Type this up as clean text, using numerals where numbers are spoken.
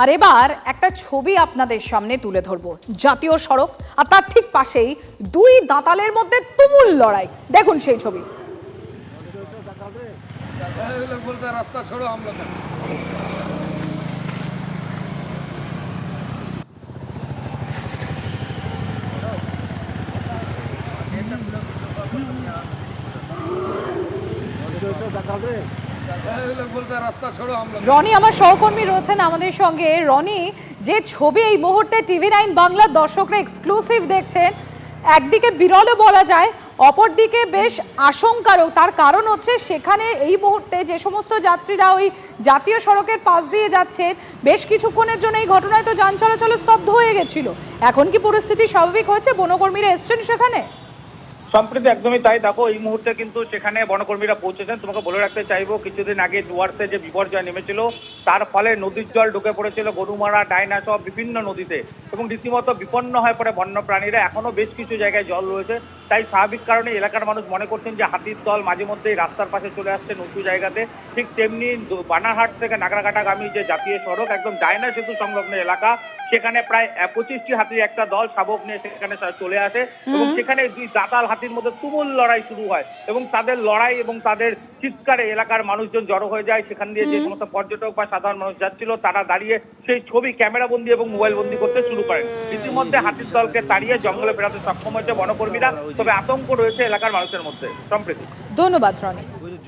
আর এবার একটা ছবি আপনাদের সামনে তুলে ধরবো, জাতীয় সড়ক আর তার ঠিক পাশেই দুই দাঁতালের মধ্যে তুমুল লড়াই। দেখুন সেই ছবি। রাস্তা छोड़ो हम लोग রনি আমার সহকর্মী রয়েছেন আমাদের সঙ্গে। রনি, যে ছবি এই মুহূর্তে TV9 বাংলার দর্শকরা এক্সক্লুসিভ দেখছেন, একদিকে বিরলও বলা যায়, অপরদিকে বেশ আশঙ্কারও। তার কারণ হচ্ছে সেখানে এই মুহূর্তে যে সমস্ত যাত্রীরা ওই জাতীয় সড়কের পাশ দিয়ে যাচ্ছেন, বেশ কিছুক্ষণের জন্য এই ঘটনায় তো যান চলাচল স্তব্ধ হয়ে গেছিল। এখন কি পরিস্থিতি স্বাভাবিক হয়েছে? বনকর্মীরা এসছেন সেখানে? সম্প্রতি একদমই তাই। দেখো, এই মুহূর্তে কিন্তু সেখানে বনকর্মীরা পৌঁছেছেন। তোমাকে বলে রাখতে চাইবো, কিছুদিন আগে ডুয়ার্সে যে বিপর্যয় নেমেছিল, তার ফলে নদীর জল ঢুকে পড়েছিল গরুমারা, ডায়না সহ বিভিন্ন নদীতে, এবং রীতিমতো বিপন্ন হয়ে পড়ে বন্যপ্রাণীরা। এখনো বেশ কিছু জায়গায় জল রয়েছে, তাই স্বাভাবিক কারণে এলাকার মানুষ মনে করছেন যে হাতির দল মাঝে মধ্যেই রাস্তার পাশে চলে আসছে উঁচু জায়গাতে। ঠিক তেমনি বানারহাট থেকে নাগরাকাটাগামী যে জাতীয় সড়ক, একদম ডায়না সেতু সংলগ্ন এলাকা, সেখানে প্রায় 25টি হাতির একটা দল শাবক নিয়ে সেখানে চলে আসে, এবং সেখানে দুই দাঁতাল হাতির মধ্যে তুমুল লড়াই শুরু হয়, এবং তাদের লড়াই এবং তাদের চিৎকারে এলাকার মানুষজন জড়ো হয়ে যায়। সেখান দিয়ে যে সমস্ত পর্যটক বা সাধারণ মানুষ যাচ্ছিল, তারা দাঁড়িয়ে সেই ছবি ক্যামেরা বন্দি এবং মোবাইল বন্দি করতে শুরু করেন। ইতিমধ্যে হাতির দলকে তাড়িয়ে জঙ্গলে ফেরাতে সক্ষম হয়েছে বনকর্মীরা, তবে আতঙ্ক রয়েছে এলাকার মানুষের মধ্যে। সম্প্রীতি। ধন্যবাদ রনি।